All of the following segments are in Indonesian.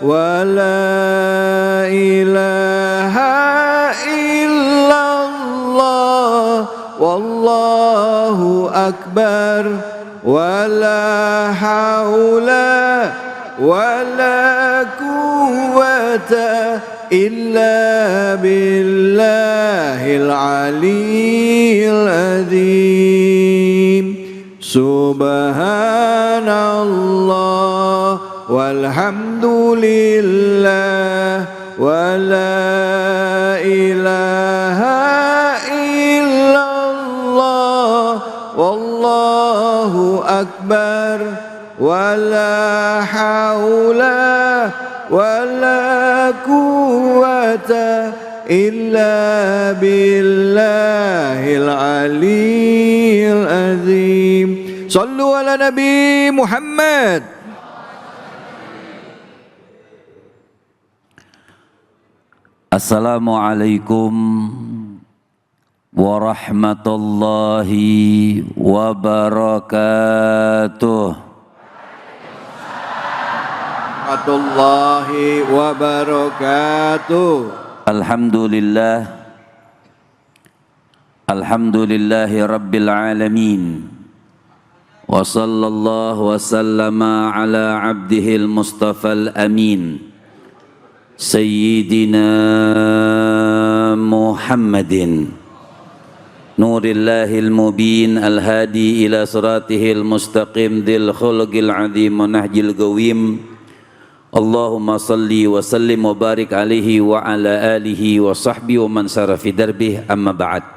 ولا إله إلا الله والله أكبر ولا حول ولا قوة إلا بالله العلي العظيم سبحان الله والحمد لله ولا إله إلا الله والله أكبر ولا حول ولا قوة إلا بالله العلي العظيم صلوا على نبي محمد. Assalamualaikum warahmatullahi wabarakatuh. Warahmatullahi wabarakatuh. Alhamdulillah, alhamdulillahi rabbil alamin. Wa sallallahu wa sallama ala abdihil mustafal amin Sayyidina Muhammadin Nurillahil mubin al-hadi ila siratihil mustaqim Dhil khulqil azim wa nahjil gawim. Allahumma salli wa sallim wa barik alaihi wa ala alihi wa sahbihi wa man sara fi darbih, amma ba'd.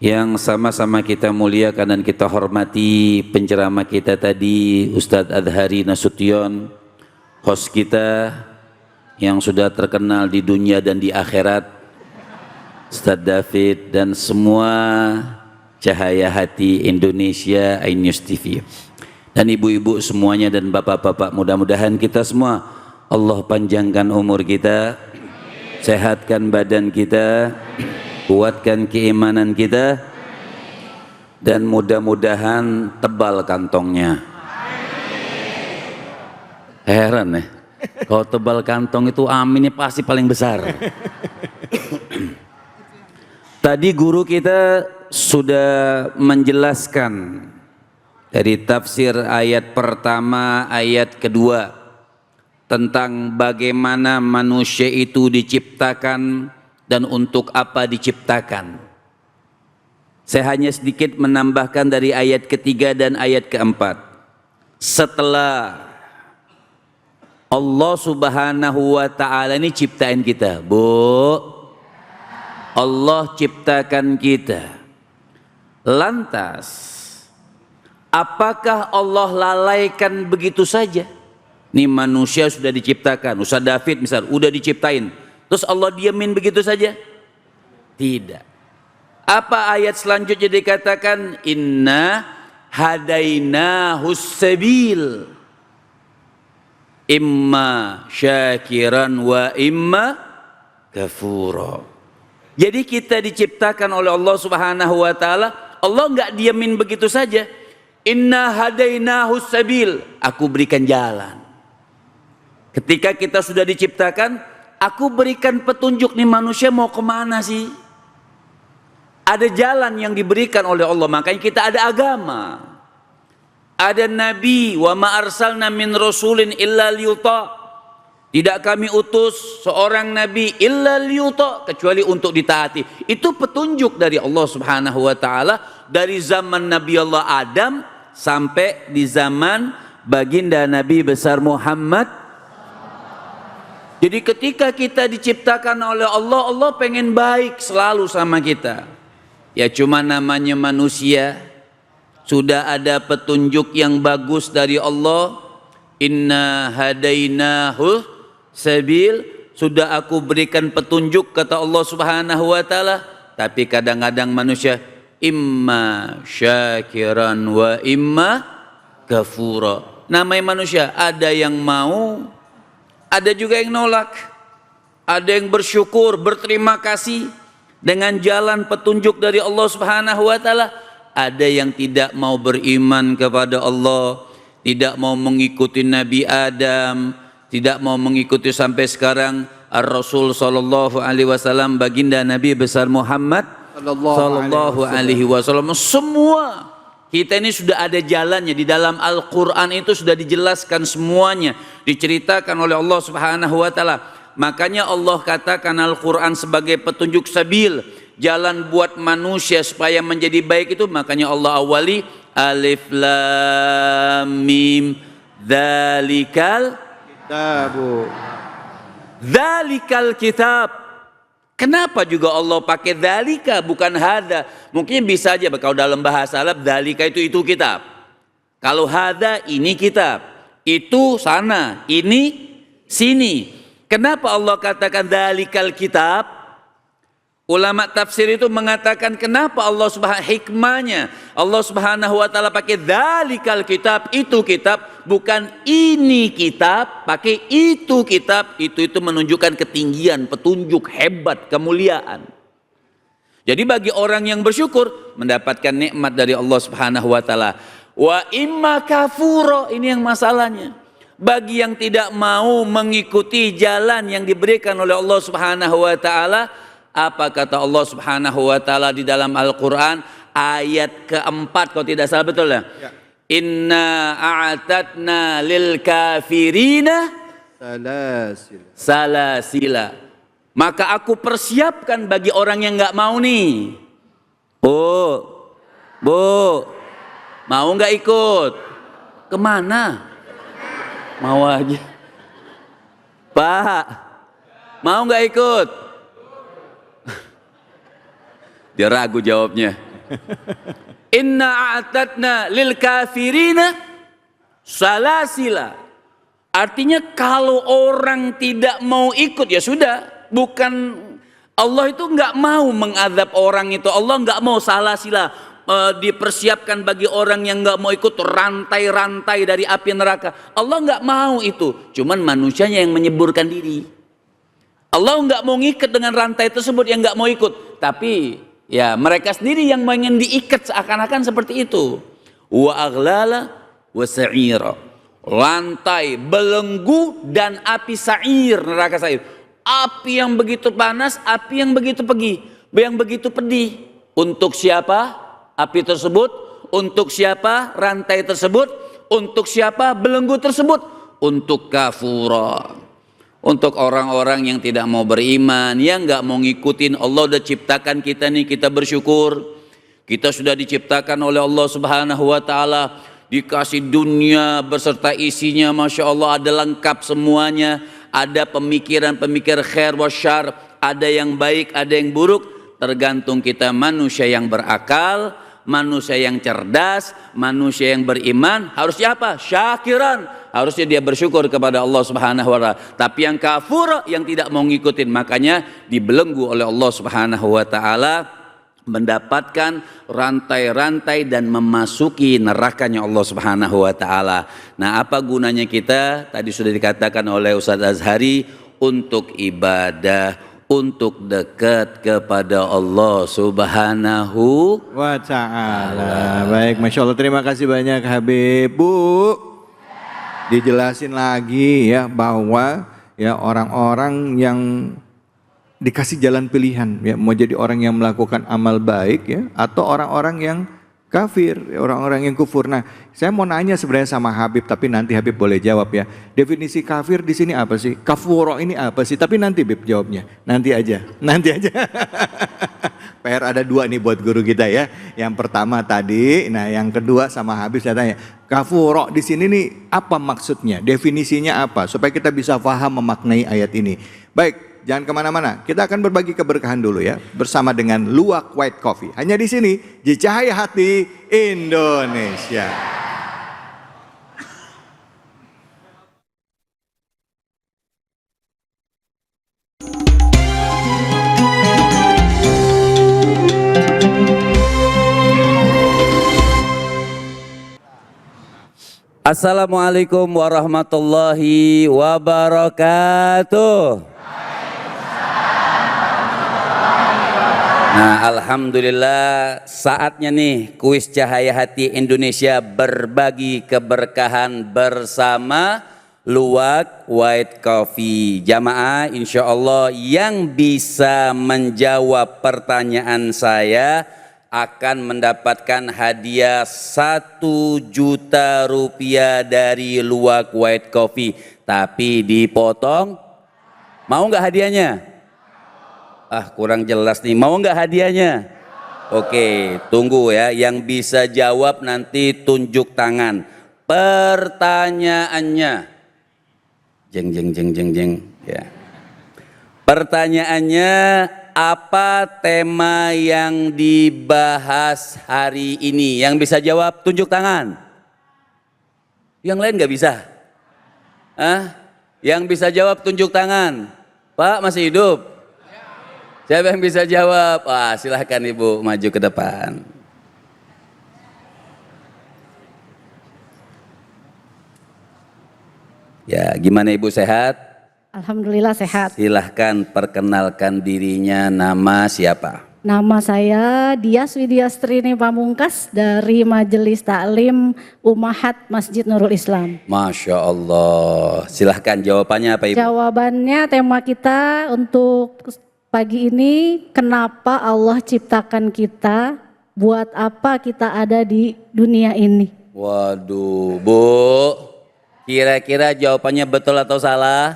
Yang sama-sama kita muliakan dan kita hormati penceramah kita tadi, Ustadz Adhari Nasution, host kita yang sudah terkenal di dunia dan di akhirat, Ustadz David, dan semua cahaya hati Indonesia iNews TV, dan ibu-ibu semuanya dan bapak-bapak. Mudah-mudahan kita semua Allah panjangkan umur kita, sehatkan badan kita, kuatkan keimanan kita, dan mudah-mudahan tebal kantongnya. Heran ya, kalau tebal kantong itu aminnya pasti paling besar. Tadi guru kita sudah menjelaskan dari tafsir ayat pertama, ayat kedua, tentang bagaimana manusia itu diciptakan dan untuk apa diciptakan. Saya hanya sedikit menambahkan dari ayat ketiga dan ayat keempat. Setelah Allah subhanahu wa ta'ala ini ciptain kita, Bu, Allah ciptakan kita. Lantas apakah Allah lalaikan begitu saja? Nih manusia sudah diciptakan, Ustaz David misal udah diciptain, terus Allah diamin begitu saja? Tidak. Apa ayat selanjutnya dikatakan? Inna hadainahus sabil imma syakiran wa imma kafura. Jadi kita diciptakan oleh Allah subhanahu wa ta'ala. Allah enggak diamin begitu saja. Inna hadainahus sabil, aku berikan jalan. Ketika kita sudah diciptakan, aku berikan petunjuk nih manusia mau kemana sih? Ada jalan yang diberikan oleh Allah, makanya kita ada agama. Ada nabi, wa ma arsalna min rasulin illa liyuta. Tidak kami utus seorang nabi illa liyuta, kecuali untuk ditaati. Itu petunjuk dari Allah subhanahu wa ta'ala dari zaman Nabi Allah Adam sampai di zaman baginda Nabi besar Muhammad. Jadi ketika kita diciptakan oleh Allah, Allah pengen baik selalu sama kita. Ya cuma namanya manusia, sudah ada petunjuk yang bagus dari Allah. Inna hadainahu sabil, sudah aku berikan petunjuk kata Allah subhanahu wa ta'ala. Tapi kadang-kadang manusia imma syakiran wa imma kafura. Namanya manusia, ada yang mau, ada juga yang nolak. Ada yang bersyukur, berterima kasih dengan jalan petunjuk dari Allah subhanahu wa ta'ala. Ada yang tidak mau beriman kepada Allah, tidak mau mengikuti Nabi Adam, tidak mau mengikuti sampai sekarang Ar-Rasul sallallahu alaihi wasallam, baginda Nabi besar Muhammad sallallahu alaihi wasallam. Semua kita ini sudah ada jalannya, di dalam Al-Qur'an itu sudah dijelaskan semuanya, diceritakan oleh Allah Subhanahu wa taala. Makanya Allah katakan Al-Qur'an sebagai petunjuk sabil, jalan buat manusia supaya menjadi baik itu. Makanya Allah awali Alif Lam Mim Dzalikal Kitabu. Dzalikal kitab. Kenapa juga Allah pakai dzalika bukan hada? Mungkin bisa aja kalau dalam bahasa Arab dzalika itu kitab. Kalau hada ini kitab, itu sana, ini sini. Kenapa Allah katakan dzalikal kitab? Ulama tafsir itu mengatakan kenapa Allah Subhanahu hikmahnya Allah Subhanahu wa taala pakai dzalikal kitab, itu kitab, bukan ini kitab, pakai itu kitab. Itu menunjukkan ketinggian, petunjuk, hebat, kemuliaan. Jadi bagi orang yang bersyukur mendapatkan nikmat dari Allah Subhanahu wa taala. Wa imma kafuro, ini yang masalahnya. Bagi yang tidak mau mengikuti jalan yang diberikan oleh Allah Subhanahu wa taala, apa kata Allah Subhanahu wa taala di dalam Al-Qur'an ayat keempat kalau tidak salah, betul ya? Inna a'tatna lil kafirina salasila. Maka aku persiapkan bagi orang yang nggak mau nih. Bu, mau nggak ikut? Kemana? Mau aja. Pak, mau nggak ikut? Dia ragu jawabnya. Inna a'tatna lil kafirina salasila. Artinya kalau orang tidak mau ikut ya sudah, bukan Allah itu nggak mau mengadab orang itu. Allah nggak mau salasila, dipersiapkan bagi orang yang nggak mau ikut rantai-rantai dari api neraka. Allah nggak mau itu. Cuman manusianya yang menyeburkan diri. Allah nggak mau ngikat dengan rantai tersebut yang nggak mau ikut. Tapi ya mereka sendiri yang ingin diikat seakan-akan seperti itu. Wa aghlala wa sa'ira. Rantai, belenggu dan api sa'ir, neraka sa'ir. Api yang begitu panas, api yang begitu pedih. Untuk siapa api tersebut? Untuk siapa rantai tersebut? Untuk siapa belenggu tersebut? Untuk kafura. Untuk orang-orang yang tidak mau beriman, yang nggak mau ngikutin. Allah udah ciptakan kita nih, kita bersyukur. Kita sudah diciptakan oleh Allah Subhanahu wa taala, dikasih dunia beserta isinya, Masya Allah, ada lengkap semuanya. Ada pemikiran-pemikir khair wa syar, ada yang baik, ada yang buruk. Tergantung kita manusia yang berakal, manusia yang cerdas, manusia yang beriman. Harusnya apa? Syakiran. Harusnya dia bersyukur kepada Allah Subhanahu wa taala. Tapi yang kafur, yang tidak mau ngikutin, makanya dibelenggu oleh Allah Subhanahu wa taala, mendapatkan rantai-rantai dan memasuki nerakanya Allah Subhanahu wa taala. Nah, apa gunanya kita? Tadi sudah dikatakan oleh Ustaz Azhari, untuk ibadah, untuk dekat kepada Allah Subhanahu wa ta'ala. Baik, Masya Allah, terima kasih banyak Habib. Bu, dijelasin lagi ya bahwa ya orang-orang yang dikasih jalan pilihan ya, mau jadi orang yang melakukan amal baik ya, atau orang-orang yang kafir, orang-orang yang kufur. Nah, saya mau nanya sebenarnya sama Habib, tapi nanti Habib boleh jawab ya. Definisi kafir di sini apa sih? Kafuro ini apa sih? Tapi nanti Habib jawabnya. Nanti aja. PR ada dua nih buat guru kita ya. Yang pertama tadi, nah yang kedua sama Habib saya tanya, kafuro di sini nih apa maksudnya? Definisinya apa? Supaya kita bisa paham memaknai ayat ini. Baik. Jangan kemana-mana, kita akan berbagi keberkahan dulu ya, bersama dengan Luwak White Coffee. Hanya di sini, di Cahaya Hati Indonesia. Assalamualaikum warahmatullahi wabarakatuh. Nah, alhamdulillah saatnya nih kuis Cahaya Hati Indonesia berbagi keberkahan bersama luwak white coffee. Jamaah, insya Allah yang bisa menjawab pertanyaan saya akan mendapatkan hadiah 1 juta rupiah dari luwak white coffee. Tapi dipotong, mau nggak hadiahnya? Ah, kurang jelas nih, mau nggak hadiahnya? Oke, tunggu ya, yang bisa jawab nanti tunjuk tangan. Pertanyaannya, jeng ya. Pertanyaannya, apa tema yang dibahas hari ini? Yang bisa jawab tunjuk tangan. Yang lain nggak bisa? Yang bisa jawab tunjuk tangan. Pak masih hidup? Siapa yang bisa jawab? Wah, silahkan Ibu maju ke depan. Ya, gimana Ibu, sehat? Alhamdulillah sehat. Silahkan perkenalkan dirinya, nama siapa? Nama saya Dias Widiastrini Pamungkas dari Majelis Taklim Ummahat Masjid Nurul Islam. Masya Allah. Silahkan jawabannya apa Ibu? Jawabannya, tema kita untuk pagi ini, kenapa Allah ciptakan kita, buat apa kita ada di dunia ini. Waduh, Bu. Kira-kira jawabannya betul atau salah?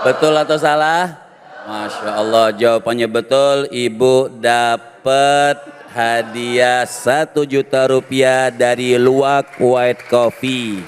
Betul atau salah? Masya Allah, jawabannya betul. Ibu dapat hadiah 1 juta rupiah dari luwak white coffee.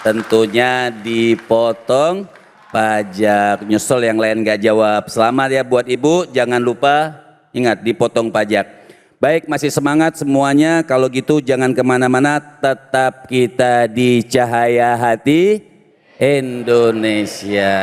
Tentunya dipotong pajak. Nyesel yang lain gak jawab. Selamat ya buat Ibu, jangan lupa ingat dipotong pajak. Baik, masih semangat semuanya. Kalau gitu jangan kemana-mana, tetap kita di Cahaya Hati Indonesia.